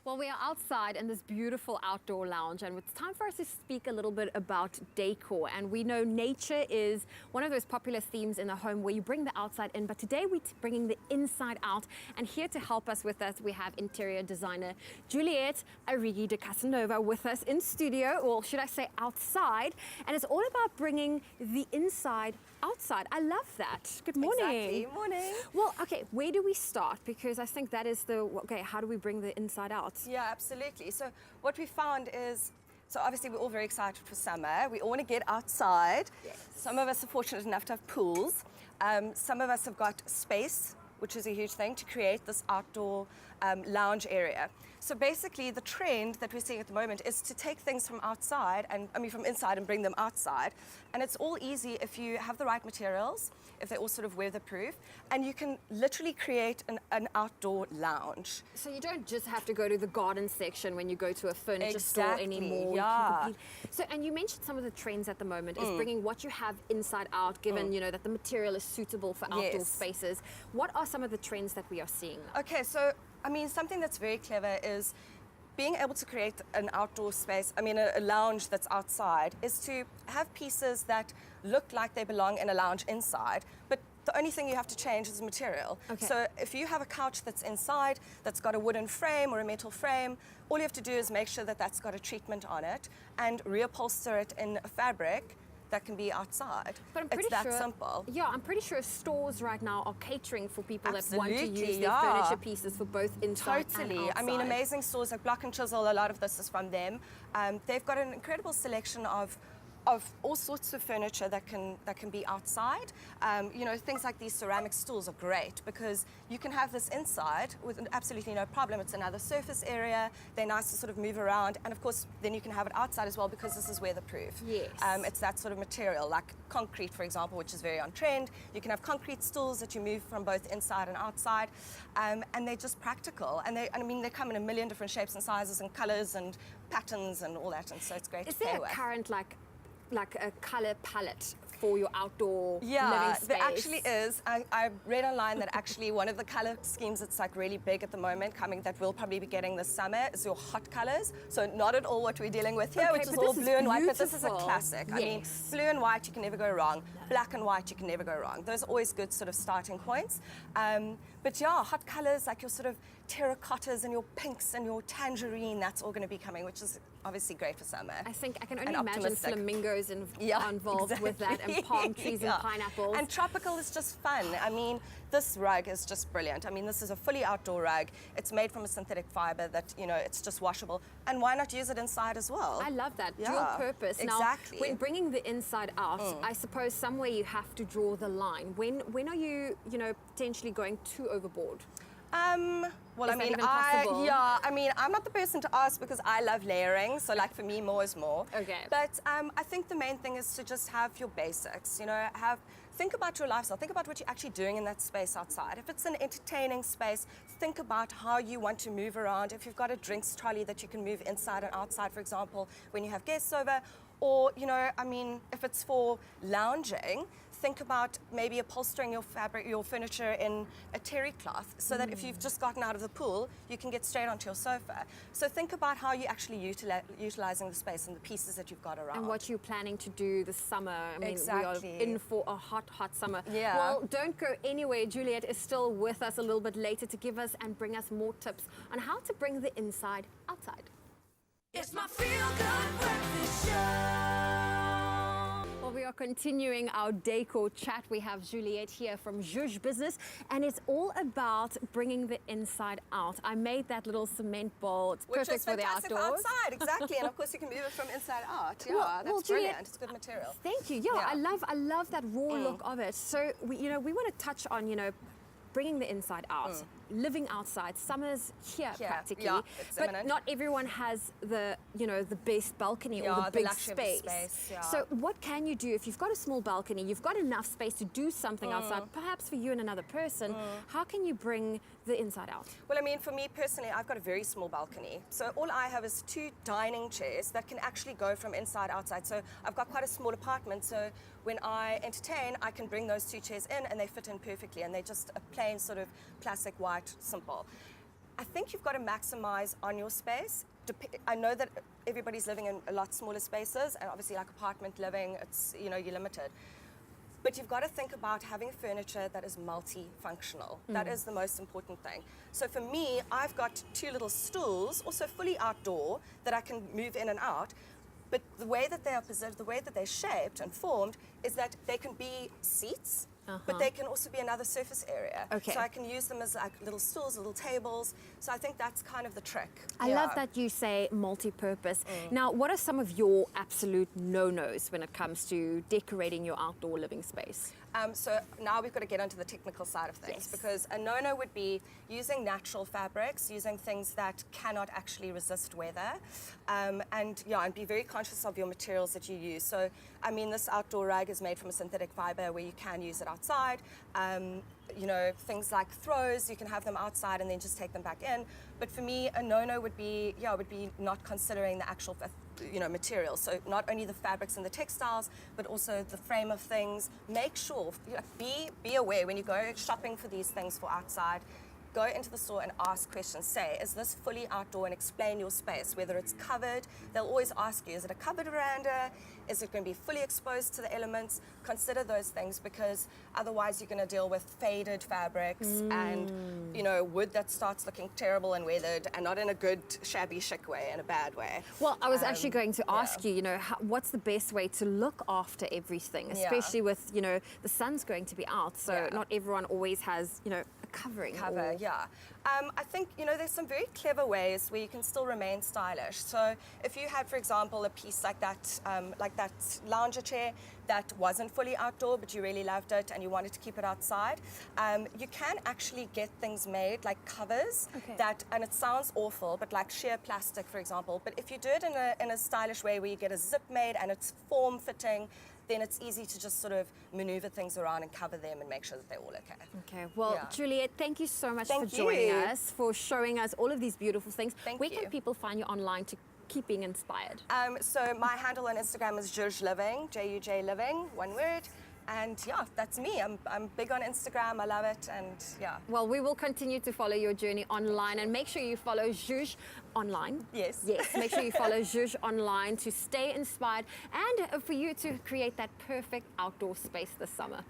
Well, we are outside in this beautiful outdoor lounge, and it's time for us to speak a little bit about decor. And we know nature is one of those popular themes in the home where you bring the outside in, but today we're bringing the inside out. And here to help us with us, we have interior designer Juliette de Casanova with us in studio, or should I say outside. And it's all about bringing the inside outside. I love that. Good morning. Exactly. Morning. Well, okay, where do we start? Because I think that is how do we bring the inside out? Yeah, absolutely. So what we found is, so obviously we're all very excited for summer. We all want to get outside. Yes. Some of us are fortunate enough to have pools. Some of us have got space, which is a huge thing, to create this outdoor lounge area. So basically the trend that we're seeing at the moment is to take things from outside, from inside and bring them outside. And it's all easy if you have the right materials, if they're all sort of weatherproof, and you can literally create an outdoor lounge. So you don't just have to go to the garden section when you go to a furniture store anymore. Yeah. So, and you mentioned some of the trends at the moment is bringing what you have inside out, given you know that the material is suitable for outdoor spaces. What are some of the trends that we are seeing? Okay, so something that's very clever is being able to create an outdoor space, a lounge that's outside, is to have pieces that look like they belong in a lounge inside, but the only thing you have to change is the material. Okay. So if you have a couch that's inside, that's got a wooden frame or a metal frame, all you have to do is make sure that that's got a treatment on it and reupholster it in a fabric that can be outside. But I'm pretty it's that sure, simple. Yeah, I'm pretty sure stores right now are catering for people that want to Absolutely, use their furniture pieces for both inside and outside. Amazing stores like Block & Chisel, a lot of this is from them. They've got an incredible selection of all sorts of furniture that can be outside. Things like these ceramic stools are great because you can have this inside with absolutely no problem. It's another surface area. They're nice to sort of move around, and of course then you can have it outside as well because this is weatherproof. Yes. It's that sort of material, like concrete, for example, which is very on trend. You can have concrete stools that you move from both inside and outside, and they're just practical. And they come in a million different shapes and sizes and colors and patterns and all that, and so it's great to play with. Is there a current like a color palette for your outdoor living space? There actually is. I read online that actually one of the color schemes that's like really big at the moment that we'll probably be getting this summer is your hot colors. So not at all what we're dealing with here, which is all blue and white, but this is a classic. Yes. Blue and white, you can never go wrong. Black and white, you can never go wrong. Those are always good sort of starting points. But yeah, hot colors like your sort of terracottas and your pinks and your tangerine, that's all going to be coming, which is obviously great for summer. I think I can only imagine flamingos involved with that, and palm trees and pineapples. And tropical is just fun. This rug is just brilliant. This is a fully outdoor rug. It's made from a synthetic fiber that, it's just washable. And why not use it inside as well? I love that. Dual purpose. Exactly. Now, when bringing the inside out, I suppose somewhere you have to draw the line. When are you, potentially going too overboard? I'm not the person to ask because I love layering. So like for me, more is more. Okay. But I think the main thing is to just have your basics. Think about your lifestyle. Think about what you're actually doing in that space outside. If it's an entertaining space, think about how you want to move around. If you've got a drinks trolley that you can move inside and outside, for example, when you have guests over, or if it's for lounging, think about maybe upholstering your furniture in a terry cloth so that if you've just gotten out of the pool, you can get straight onto your sofa. So think about how you're actually utilizing the space and the pieces that you've got around. And what you're planning to do this summer. Exactly. We are in for a hot summer. Yeah. Well, don't go anywhere. Juliette is still with us a little bit later to give us and bring us more tips on how to bring the inside outside. It's my feel-good breakfast show. Well, we are continuing our decor chat. We have Juliette here from Juge Business, and it's all about bringing the inside out. I made that little cement bowl. It's perfect for the outdoors. Outside, exactly. And of course, you can move it from inside out. Yeah, well, that's Juliette, brilliant. It's good material. Thank you. Yeah, I love that raw look of it. So we want to touch on bringing the inside out, living outside. Summer's here practically, but imminent. Not everyone has the best balcony or the big space. So what can you do if you've got a small balcony, you've got enough space to do something outside, perhaps for you and another person? How can you bring the inside out? Well, for me personally, I've got a very small balcony. So all I have is 2 dining chairs that can actually go from inside outside. So I've got quite a small apartment. So when I entertain, I can bring those 2 chairs in and they fit in perfectly, and they're just a plain sort of classic white, simple. I think you've got to maximize on your space. I know that everybody's living in a lot smaller spaces, and obviously like apartment living, it's, you know, you're limited. But you've got to think about having furniture that is multifunctional. That is the most important thing. So for me, I've got 2 little stools, also fully outdoor, that I can move in and out. But the way that they are positioned, the way that they're shaped and formed, is that they can be seats, but they can also be another surface area. Okay. So I can use them as like little stools, little tables. So I think that's kind of the trick. I love that you say multi-purpose. Now, what are some of your absolute no-nos when it comes to decorating your outdoor living space? So now we've got to get onto the technical side of things, because a no-no would be using natural fabrics, using things that cannot actually resist weather, and be very conscious of your materials that you use. So, I mean, this outdoor rug is made from a synthetic fiber where you can use it outside. You know, things like throws, you can have them outside and then just take them back in. But for me, a no-no would be not considering the actual materials. So not only the fabrics and the textiles, but also the frame of things. Make sure, be aware when you go shopping for these things for outside. Go into the store and ask questions. Say, is this fully outdoor, and explain your space, whether it's covered. They'll always ask you, is it a covered veranda? Is it going to be fully exposed to the elements? Consider those things, because otherwise you're going to deal with faded fabrics and, you know, wood that starts looking terrible and weathered, and not in a good, shabby, chic way, in a bad way. Well, I was actually going to ask you, you know, what's the best way to look after everything, especially with, you know, the sun's going to be out, so not everyone always has, you know, a covering. I think, you know, there's some very clever ways where you can still remain stylish. So if you had, for example, a piece like that lounger chair that wasn't fully outdoor, but you really loved it and you wanted to keep it outside, you can actually get things made like covers that, and it sounds awful, but like sheer plastic, for example. But if you do it in a stylish way where you get a zip made and it's form-fitting, then it's easy to just sort of maneuver things around and cover them and make sure that they're all okay. Okay, well, Juliette, thank you so much for joining us, for showing us all of these beautiful things. Where can people find you online to keep being inspired? So my handle on Instagram is Juj Living, Juj Living, one word. And yeah, that's me. I'm big on Instagram. I love it. And yeah. Well, we will continue to follow your journey online, and make sure you follow Juj online. Yes. Yes, make sure you follow Juj online to stay inspired and for you to create that perfect outdoor space this summer.